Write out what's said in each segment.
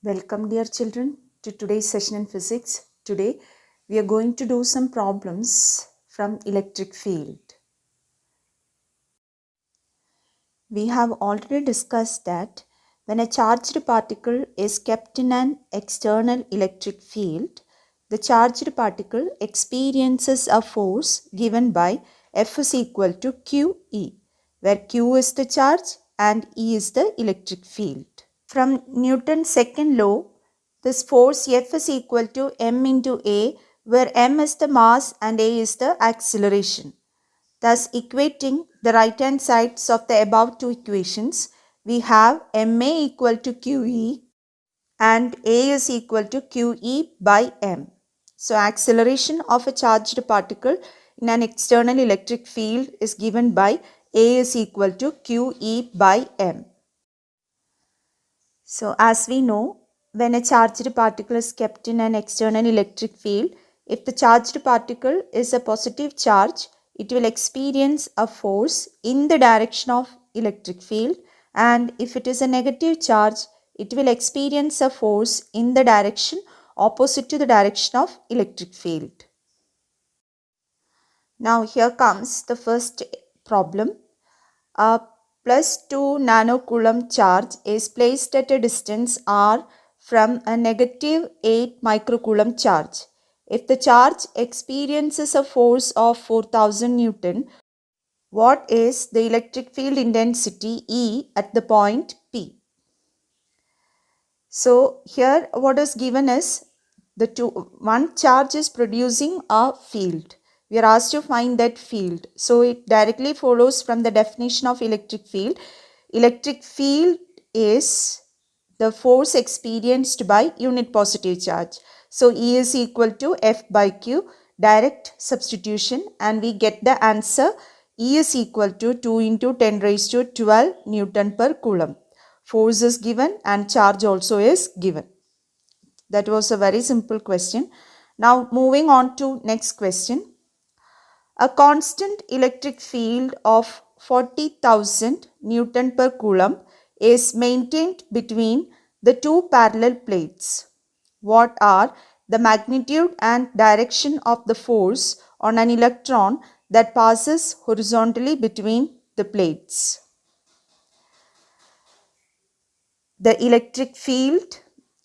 Welcome dear children to today's session in physics. Today we are going to do some problems from electric field. We have already discussed that when a charged particle is kept in an external electric field, the charged particle experiences a force given by F is equal to QE, where Q is the charge and E is the electric field. From Newton's second law, this force F is equal to m into A, where m is the mass and A is the acceleration. Thus, equating the right-hand sides of the above two equations, we have ma equal to QE and A is equal to QE by m. So, acceleration of a charged particle in an external electric field is given by A is equal to QE by m. So, as we know, when a charged particle is kept in an external electric field, if the charged particle is a positive charge, it will experience a force in the direction of electric field, and if it is a negative charge, it will experience a force in the direction opposite to the direction of electric field. Now here comes the first problem. A plus 2 nanocoulomb charge is placed at a distance r from a negative 8 microcoulomb charge. If the charge experiences a force of 4000 Newton, what is the electric field intensity E at the point P? So here what is given is one charge is producing a field. We are asked to find that field. So it directly follows from the definition of electric field. Electric field is the force experienced by unit positive charge. So E is equal to F by Q, direct substitution, and we get the answer E is equal to 2 into 10 raised to 12 Newton per coulomb. Force is given and charge also is given. That was a very simple question. Now moving on to next question. A constant electric field of 40,000 Newton per coulomb is maintained between the two parallel plates. What are the magnitude and direction of the force on an electron that passes horizontally between the plates? The electric field,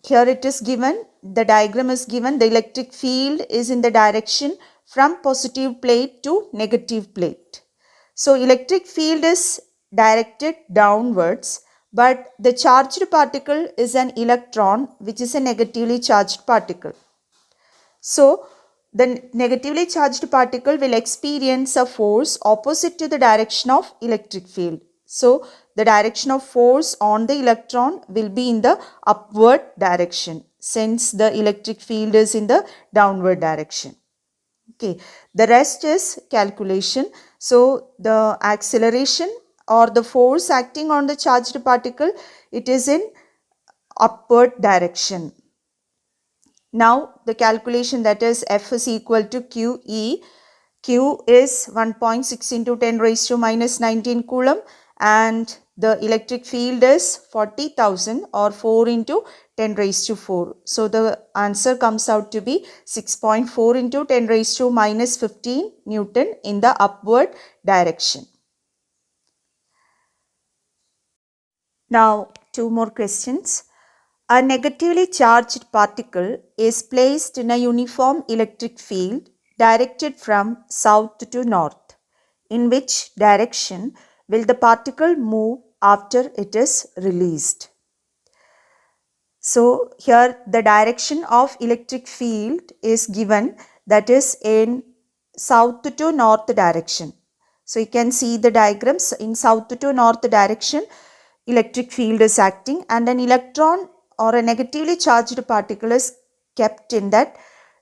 here it is given, the diagram is given, the electric field is in the direction from positive plate to negative plate. So electric field is directed downwards, but the charged particle is an electron, which is a negatively charged particle. So the negatively charged particle will experience a force opposite to the direction of electric field. So the direction of force on the electron will be in the upward direction, since the electric field is in the downward direction. Okay, the rest is calculation. So the acceleration or the force acting on the charged particle, it is in upward direction. Now the calculation, that is F is equal to QE. Q is 1.6 into 10 raised to minus 19 coulomb, and the electric field is 40,000 or 4 into 10 raised to 4. So the answer comes out to be 6.4 into 10 raised to minus 15 Newton in the upward direction. Now two more questions. A negatively charged particle is placed in a uniform electric field directed from south to north. In which direction will the particle move after it is released? So here the direction of electric field is given, that is in south to north direction. So you can see the diagrams. In south to north direction, electric field is acting, and an electron or a negatively charged particle is kept in that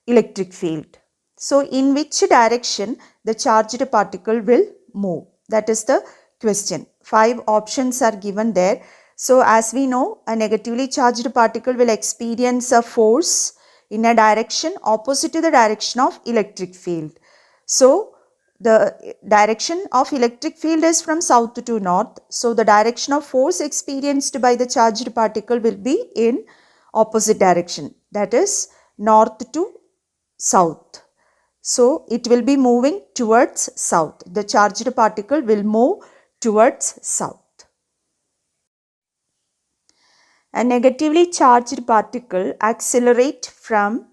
electric field. So in which direction the charged particle will move? That is the question. 5 options are given there. So as we know, a negatively charged particle will experience a force in a direction opposite to the direction of electric field. So the direction of electric field is from south to north. So the direction of force experienced by the charged particle will be in opposite direction, that is north to south. So it will be moving towards south. The charged particle will move towards south. A negatively charged particle accelerates from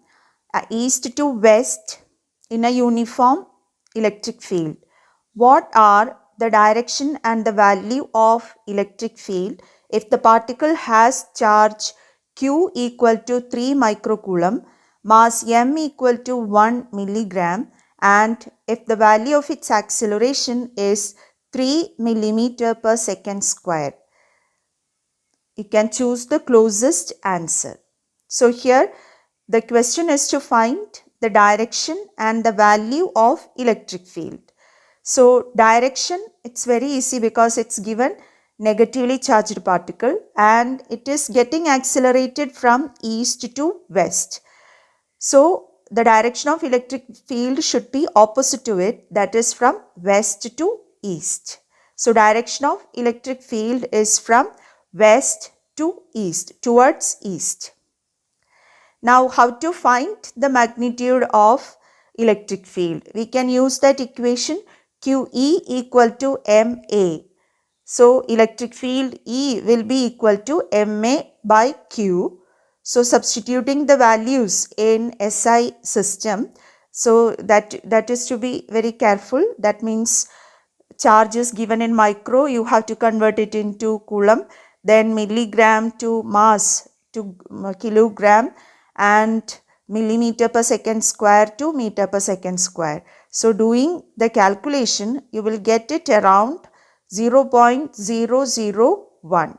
east to west in a uniform electric field. What are the direction and the value of electric field if the particle has charge Q equal to 3 microcoulomb, mass m equal to 1 milligram, and if the value of its acceleration is 3 millimeter per second square? You can choose the closest answer. So here the question is to find the direction and the value of electric field. So direction, it's very easy because it's given negatively charged particle and it is getting accelerated from east to west. So the direction of electric field should be opposite to it, that is from west to east. So direction of electric field is from west to east, towards east. Now how to find the magnitude of electric field? We can use that equation QE equal to MA. So electric field E will be equal to MA by Q. So substituting the values in SI system, so that is to be very careful. That means charge is given in micro, you have to convert it into coulomb, then milligram to mass to kilogram, and millimeter per second square to meter per second square. So doing the calculation, you will get it around 0.001.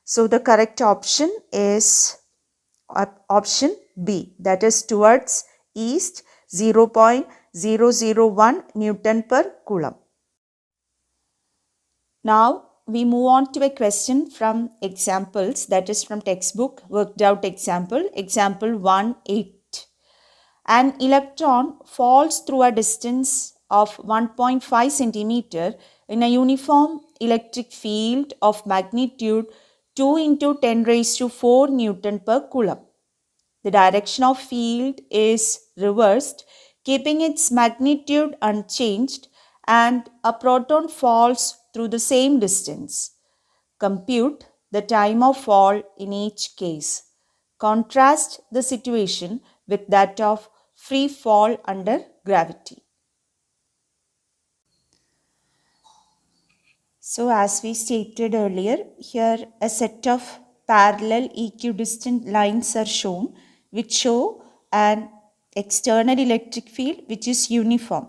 So the correct option is option B, that is towards east, 0.001 Newton per coulomb. Now we move on to a question from examples, that is from textbook worked out example, example 1.8. An electron falls through a distance of 1.5 centimeter in a uniform electric field of magnitude 2 into 10 raised to 4 Newton per coulomb. The direction of field is reversed, keeping its magnitude unchanged, and a proton falls through the same distance. Compute the time of fall in each case. Contrast the situation with that of free fall under gravity. So as we stated earlier, here a set of parallel equidistant lines are shown which show an external electric field which is uniform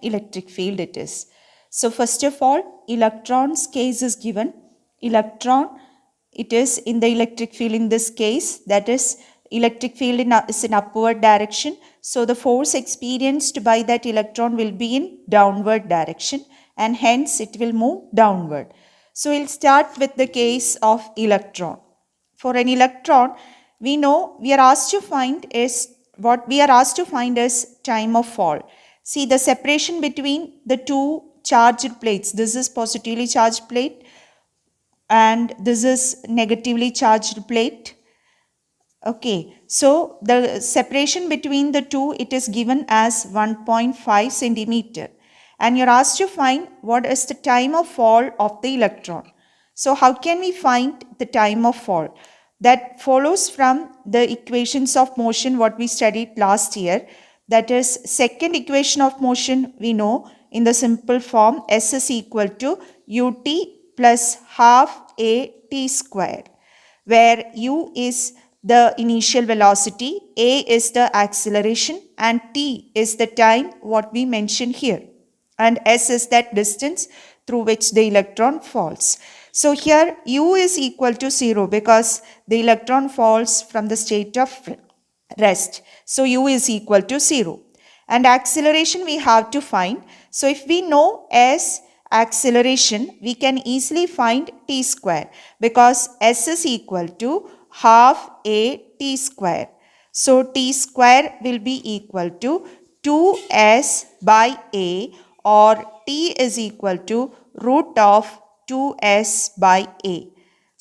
electric field it is. So first of all, electron's case is given. Electron, it is in the electric field in this case, that is electric field is in upward direction. So the force experienced by that electron will be in downward direction and hence it will move downward. So we'll start with the case of electron. For an electron, we know we are asked to find is time of fall. See the separation between the two charged plates. This is positively charged plate and this is negatively charged plate. Okay, so the separation between the two, it is given as 1.5 centimeter. And you're asked to find what is the time of fall of the electron. So how can we find the time of fall? That follows from the equations of motion what we studied last year. That is second equation of motion we know in the simple form S is equal to ut plus half a t square, where u is the initial velocity, a is the acceleration, and t is the time what we mentioned here, and s is that distance through which the electron falls. So here u is equal to 0 because the electron falls from the state of rest. So u is equal to 0. And acceleration we have to find. So if we know s acceleration, we can easily find t square because s is equal to half a t square. So t square will be equal to 2s by a, or t is equal to root of 2s by a.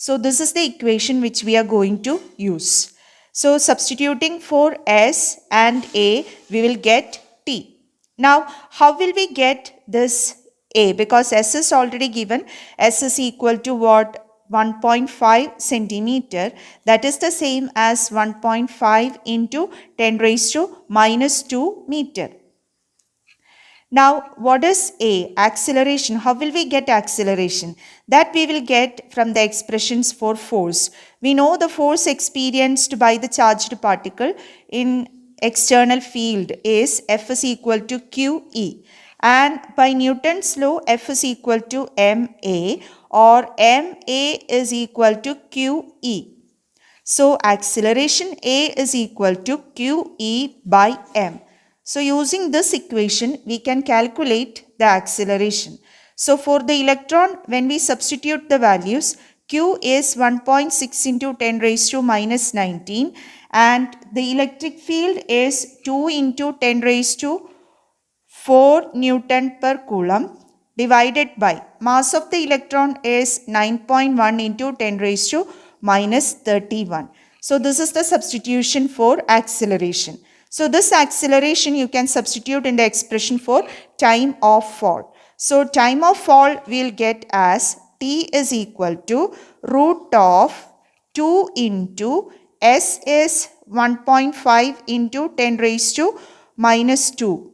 So this is the equation which we are going to use. So substituting for S and A, we will get T. Now, how will we get this A? Because S is already given. S is equal to what? 1.5 centimeter. That is the same as 1.5 into 10 raised to minus 2 meter. Now, what is A? Acceleration. How will we get acceleration? That we will get from the expressions for force. We know the force experienced by the charged particle in external field is F is equal to QE. And by Newton's law, F is equal to MA, or MA is equal to QE. So, acceleration A is equal to QE by M. So, using this equation, we can calculate the acceleration. So, for the electron, when we substitute the values, Q is 1.6 into 10 raised to minus 19, and the electric field is 2 into 10 raised to 4 Newton per Coulomb, divided by mass of the electron is 9.1 into 10 raised to minus 31. So, this is the substitution for acceleration. So, this acceleration you can substitute in the expression for time of fall. So, time of fall we will get as T is equal to root of 2 into S is 1.5 into 10 raised to minus 2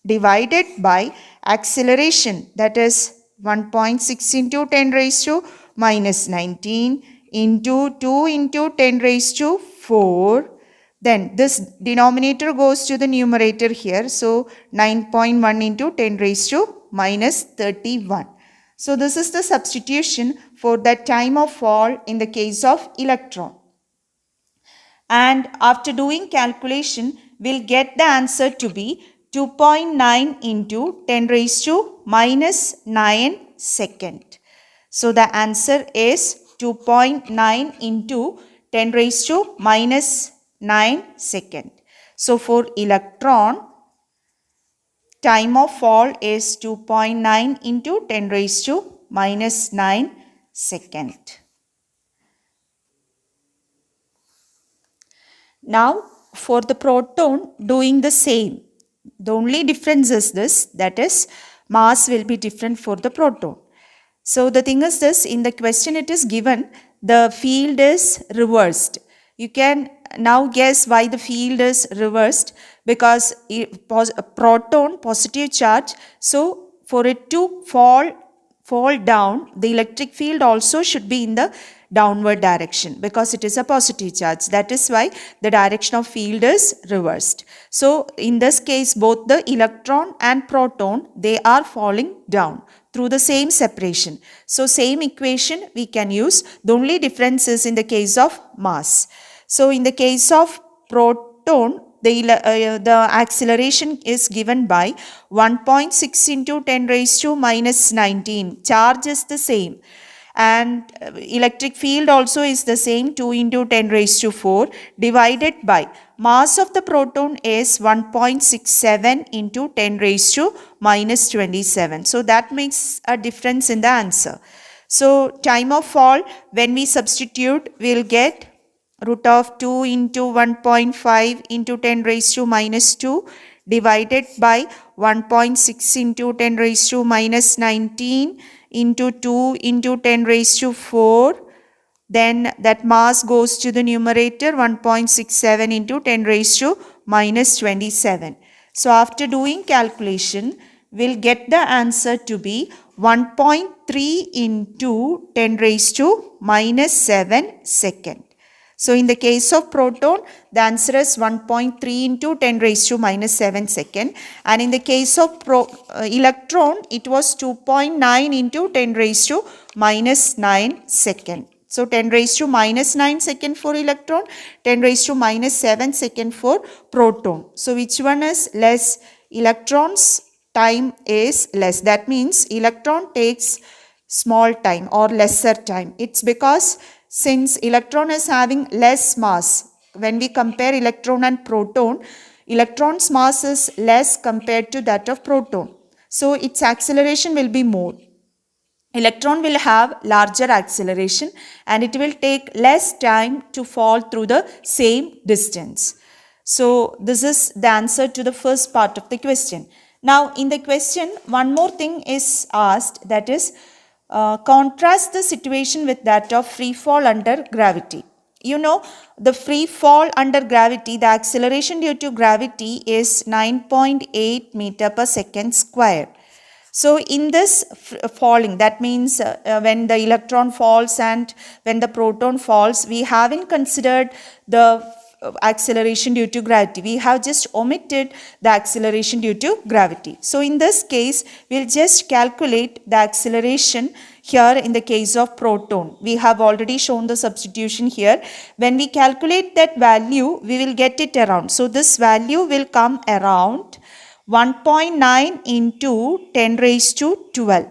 divided by acceleration, that is 1.6 into 10 raised to minus 19 into 2 into 10 raised to 4. Then this denominator goes to the numerator here. So 9.1 into 10 raised to minus 31. So this is the substitution for the time of fall in the case of electron. And after doing calculation, we'll get the answer to be 2.9 into 10 raised to minus 9 second. So the answer is 2.9 into 10 raised to minus 9 second. So for electron, time of fall is 2.9 into 10 raised to minus 9 second. Now for the proton, doing the same. The only difference is this, that is mass will be different for the proton. So the thing is this, in the question it is given the field is reversed. You can now guess why the field is reversed, because a proton, positive charge, so for it to fall down, the electric field also should be in the downward direction because it is a positive charge. That is why the direction of field is reversed. So in this case, both the electron and proton, they are falling down through the same separation. So same equation we can use. The only difference is in the case of mass. So in the case of proton, the acceleration is given by 1.6 into 10 raised to minus 19. Charge is the same. And electric field also is the same, 2 into 10 raised to 4 divided by mass of the proton is 1.67 into 10 raised to minus 27. So that makes a difference in the answer. So time of fall, when we substitute, we will get root of 2 into 1.5 into 10 raised to minus 2 divided by 1.6 into 10 raised to minus 19 into 2 into 10 raised to 4. Then that mass goes to the numerator, 1.67 into 10 raised to minus 27. So after doing calculation, we'll get the answer to be 1.3 into 10 raised to minus 7 second. So in the case of proton, the answer is 1.3 into 10 raised to minus 7 second. And in the case of electron, it was 2.9 into 10 raised to minus 9 second. So 10 raised to minus 9 second for electron, 10 raised to minus 7 second for proton. So which one is less? Electron's time is less. That means electron takes small time or lesser time. It's because since electron is having less mass, when we compare electron and proton, electron's mass is less compared to that of proton. So its acceleration will be more. electron will have larger acceleration and it will take less time to fall through the same distance. So this is the answer to the first part of the question. Now in the question, one more thing is asked, that is contrast the situation with that of free fall under gravity. You know, the free fall under gravity, the acceleration due to gravity is 9.8 meter per second square. So in this falling, that means when the electron falls and when the proton falls, we haven't considered the acceleration due to gravity. We have just omitted the acceleration due to gravity. So in this case, we'll just calculate the acceleration here in the case of proton. We have already shown the substitution here. When we calculate that value, we will get it around. So this value will come around 1.9 into 10 raised to 12.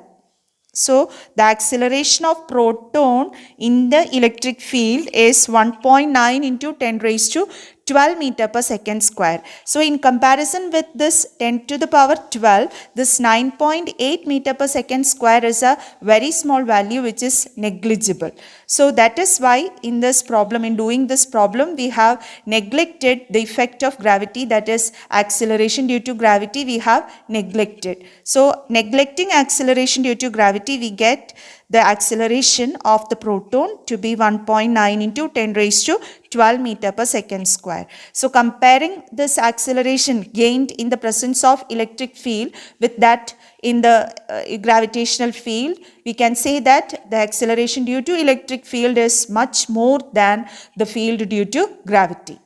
So the acceleration of proton in the electric field is 1.9 into 10 raised to 12 meter per second square. So in comparison with this 10 to the power 12, this 9.8 meter per second square is a very small value which is negligible. So that is why in this problem, in doing this problem, we have neglected the effect of gravity, that is acceleration due to gravity we have neglected. So neglecting acceleration due to gravity, we get the acceleration of the proton to be 1.9 into 10 raised to 12 meter per second square. So comparing this acceleration gained in the presence of electric field with that in the gravitational field, we can say that the acceleration due to electric field is much more than the field due to gravity,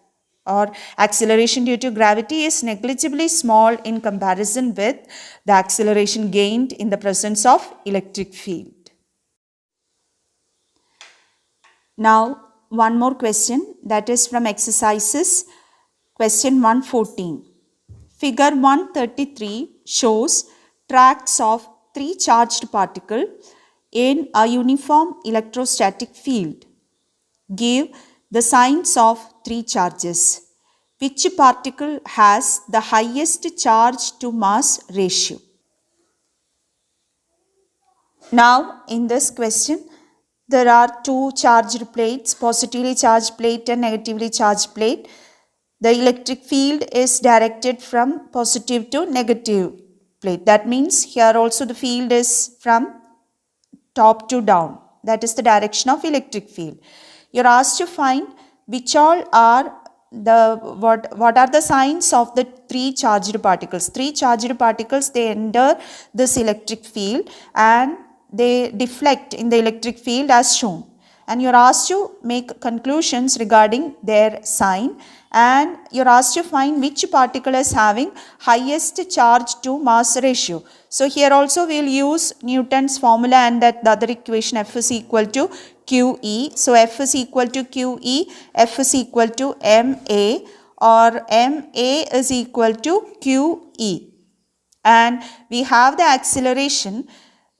or acceleration due to gravity is negligibly small in comparison with the acceleration gained in the presence of electric field. Now one more question, that is from exercises question 114. Figure 133 shows tracks of 3 charged particles in a uniform electrostatic field. Give the signs of 3 charges. Which particle has the highest charge to mass ratio? Now in this question, there are 2 charged plates, positively charged plate and negatively charged plate. The electric field is directed from positive to negative plate. That means here also the field is from top to down. That is the direction of electric field. You are asked to find which all are what are the signs of the 3 charged particles. 3 charged particles, they enter this electric field and they deflect in the electric field as shown, and you are asked to make conclusions regarding their sign, and you are asked to find which particle is having highest charge to mass ratio. So here also we will use Newton's formula and that the other equation, F is equal to QE. So F is equal to QE, F is equal to MA, or MA is equal to QE, and we have the acceleration.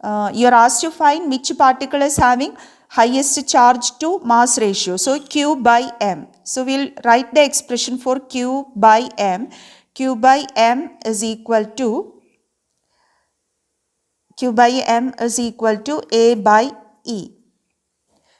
You are asked to find which particle is having highest charge to mass ratio. So Q by M. So we will write the expression for Q by M. Q by M is equal to A by E.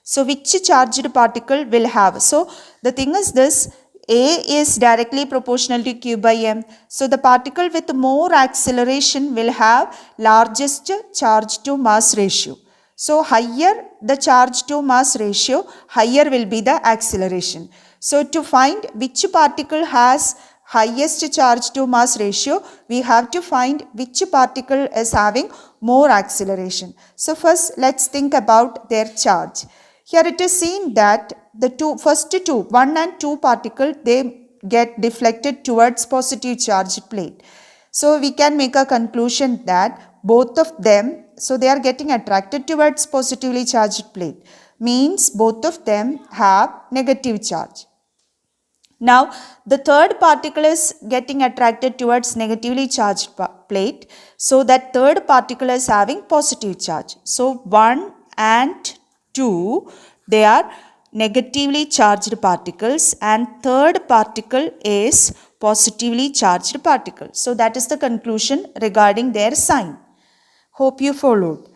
So which charged particle will have? So the thing is this, A is directly proportional to Q by M. So the particle with more acceleration will have largest charge to mass ratio. So higher the charge to mass ratio, higher will be the acceleration. So to find which particle has highest charge to mass ratio, we have to find which particle is having more acceleration. So first let's think about their charge. Here it is seen that the first two, 1 and 2 particles, they get deflected towards positive charged plate. So we can make a conclusion that both of them, so they are getting attracted towards positively charged plate, means both of them have negative charge. Now the third particle is getting attracted towards negatively charged plate, so that third particle is having positive charge. So 1 and 2, they are negatively charged particles, and third particle is positively charged particle. So that is the conclusion regarding their sign. Hope you followed.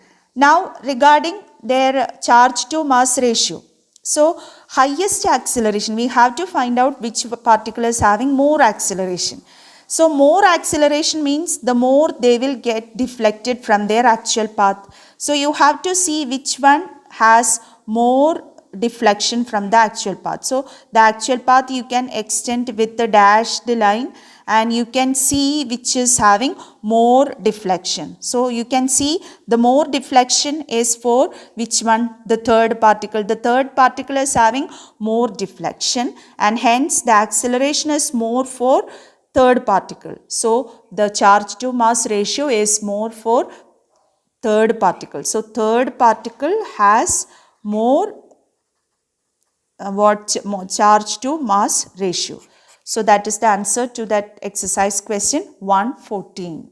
Now regarding their charge to mass ratio. So highest acceleration, we have to find out which particle is having more acceleration. So more acceleration means the more they will get deflected from their actual path. So you have to see which one has more deflection from the actual path. So the actual path you can extend with the dashed line and you can see which is having more deflection. So you can see the more deflection is for which one? The third particle. The third particle is having more deflection and hence the acceleration is more for third particle. So the charge to mass ratio is more for third particle. So third particle has more more charge to mass ratio. So that is the answer to that exercise question 114.